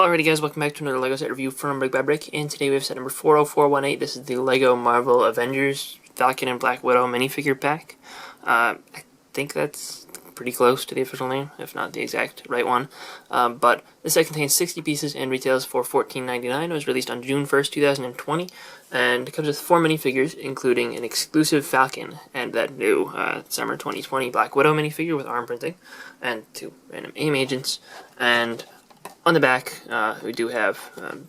Alrighty guys, welcome back to another LEGO set review from BrickByBrick, and today we have set number 40418. This is the LEGO Marvel Avengers Falcon and Black Widow minifigure pack. I think that's pretty close to the official name, if not the exact right one. But this set contains 60 pieces and retails for $14.99. It was released on June 1st, 2020, and it comes with 4 minifigures, including an exclusive Falcon and that new summer 2020 Black Widow minifigure with arm printing, and 2 random AIM agents, and on the back, we do have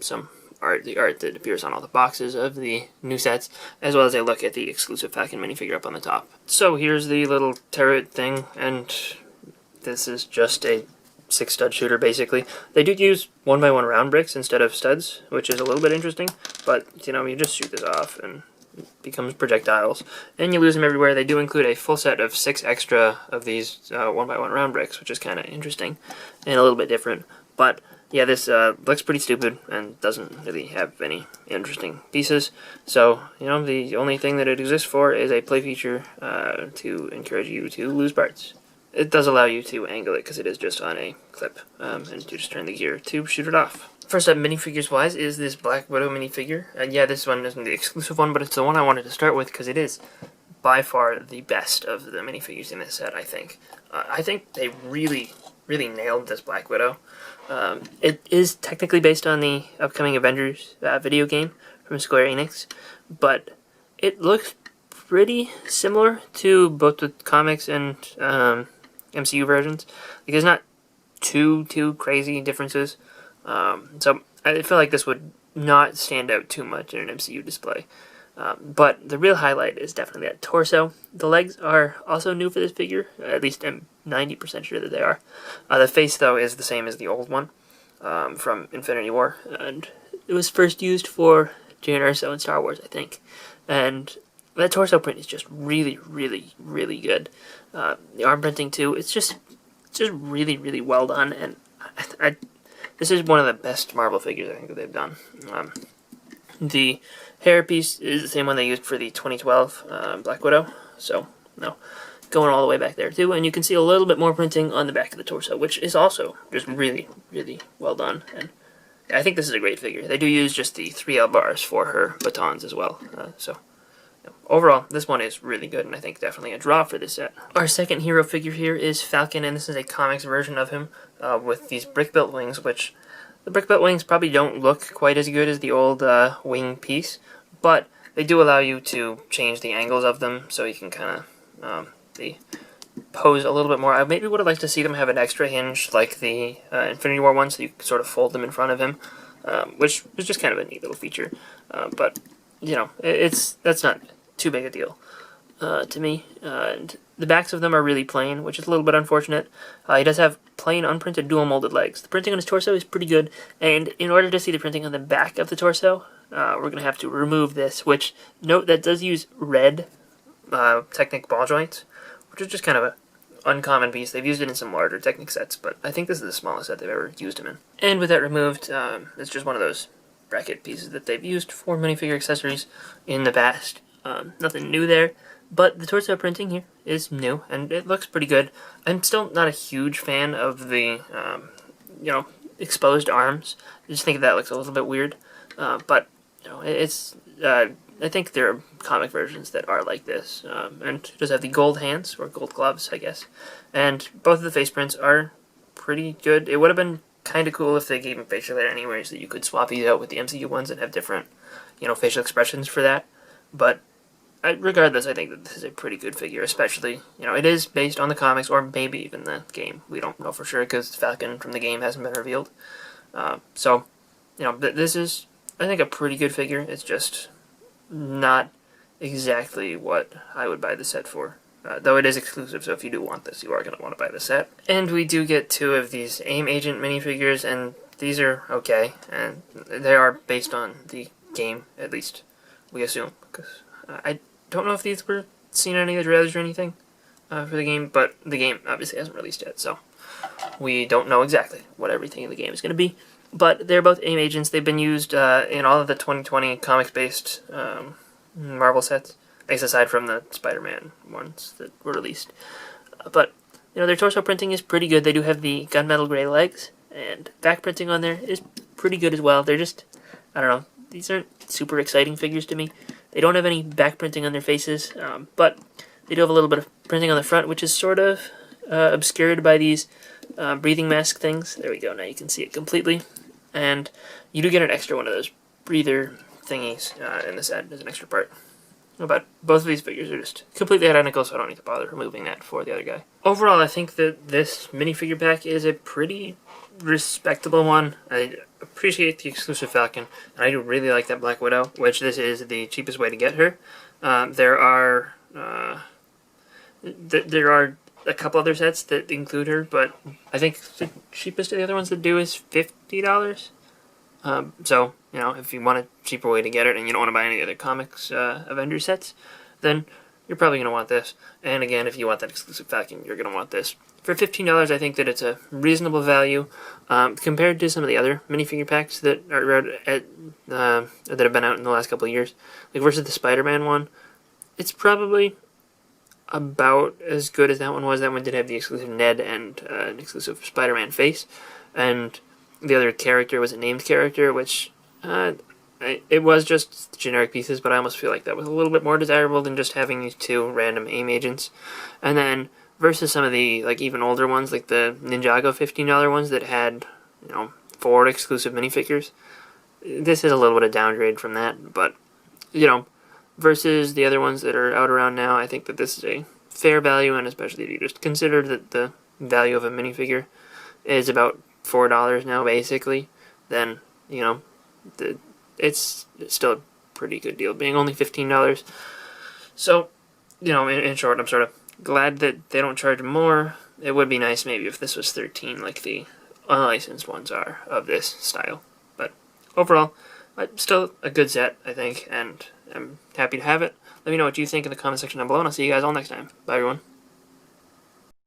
some art, the art that appears on all the boxes of the new sets, as well as a look at the exclusive Falcon minifigure up on the top. So here's the little turret thing, and this is just a 6-stud shooter, basically. They do use 1x1 round bricks instead of studs, which is a little bit interesting, but, you know, you just shoot this off, and it becomes projectiles, and you lose them everywhere. They do include a full set of 6 extra of these 1x1 round bricks, which is kind of interesting, and a little bit different. But yeah, this looks pretty stupid and doesn't really have any interesting pieces. So, you know, the only thing that it exists for is a play feature to encourage you to lose parts. It does allow you to angle it because it is just on a clip, and you just turn the gear to shoot it off. First up, minifigures wise, is this Black Widow minifigure. Yeah, this one isn't the exclusive one, but it's the one I wanted to start with because it is by far the best of the minifigures in this set, I think. I think they really nailed this Black Widow. It is technically based on the upcoming Avengers video game from Square Enix, but it looks pretty similar to both the comics and MCU versions. Like, there's not too crazy differences, so I feel like this would not stand out too much in an MCU display. But the real highlight is definitely that torso. The legs are also new for this figure, at least I'm 90% sure that they are. The face, though, is the same as the old one from Infinity War, and it was first used for Jyn Erso in Star Wars, I think. And that torso print is just really good. The arm printing, too, it's just really well done, and this is one of the best Marvel figures I think that they've done. The hair piece is the same one they used for the 2012 Black Widow, so no, going all the way back there too, and you can see a little bit more printing on the back of the torso, which is also just really well done, and I think this is a great figure. They do use just the 3L bars for her batons as well, so overall, this one is really good, and I think definitely a draw for this set. Our second hero figure here is Falcon, and this is a comics version of him with these brick-built wings, which the brick-built wings probably don't look quite as good as the old wing piece, but they do allow you to change the angles of them, so you can kind of pose a little bit more. I maybe would have liked to see them have an extra hinge like the Infinity War one, so you could sort of fold them in front of him, which was just kind of a neat little feature. But, you know, that's not too big a deal to me. And the backs of them are really plain, which is a little bit unfortunate. He does have plain unprinted dual molded legs. The printing on his torso is pretty good, and in order to see the printing on the back of the torso, we're going to have to remove this, which, note, that does use red Technic ball joints, which is just kind of an uncommon piece. They've used it in some larger Technic sets, but I think this is the smallest set they've ever used them in. And with that removed, it's just one of those bracket pieces that they've used for minifigure accessories in the past. Nothing new there. But the torso printing here is new, and it looks pretty good. I'm still not a huge fan of the, you know, exposed arms. I just think that looks a little bit weird. But, you know, it's, I think there are comic versions that are like this. And it does have the gold hands, or gold gloves, I guess. And both of the face prints are pretty good. It would have been kind of cool if they gave him facial hair anyway, so you could swap these out with the MCU ones and have different, you know, facial expressions for that. But regardless, I think that this is a pretty good figure, especially, you know, it is based on the comics, or maybe even the game. We don't know for sure, because Falcon from the game hasn't been revealed. So, you know, this is, I think, a pretty good figure. It's just not exactly what I would buy the set for. Though it is exclusive, so if you do want this, you are going to want to buy the set. And we do get 2 of these AIM Agent minifigures, and these are okay, and they are based on the game, at least we assume, because I don't know if these were seen on any of the trailers or anything for the game, but the game obviously hasn't released yet, so we don't know exactly what everything in the game is going to be. But they're both AIM agents. They've been used in all of the 2020 comics-based Marvel sets, I guess aside from the Spider-Man ones that were released. But, you know, their torso printing is pretty good. They do have the gunmetal gray legs, and back printing on there is pretty good as well. They're just, I don't know, these aren't super exciting figures to me. They don't have any back printing on their faces, but they do have a little bit of printing on the front, which is sort of obscured by these breathing mask things. There we go, now you can see it completely. And you do get an extra one of those breather thingies in the set as an extra part. But both of these figures are just completely identical, so I don't need to bother removing that for the other guy. Overall, I think that this minifigure pack is a pretty respectable one. I appreciate the exclusive Falcon, and I do really like that Black Widow, which this is the cheapest way to get her. There are a couple other sets that include her, but I think the cheapest of the other ones that do is $50. So, you know, if you want a cheaper way to get it and you don't want to buy any other comics Avengers sets, then you're probably going to want this. And again, if you want that exclusive Falcon, you're going to want this. For $15, I think that it's a reasonable value compared to some of the other minifigure packs that are that have been out in the last couple of years. Like versus the Spider-Man one, it's probably about as good as that one was. That one did have the exclusive Ned and an exclusive Spider-Man face, and the other character was a named character, which it was just generic pieces, but I almost feel like that was a little bit more desirable than just having these two random AIM agents. And then versus some of the like even older ones, like the Ninjago $15 ones that had, you know, 4 exclusive minifigures, this is a little bit of downgrade from that. But you know, versus the other ones that are out around now, I think that this is a fair value, and especially if you just consider that the value of a minifigure is about $4 now, basically, then, you know, it's still a pretty good deal, being only $15. So, you know, in short, I'm sort of glad that they don't charge more. It would be nice maybe if this was $13 like the unlicensed ones are of this style. But overall, still a good set, I think, and I'm happy to have it. Let me know what you think in the comment section down below, and I'll see you guys all next time. Bye, everyone.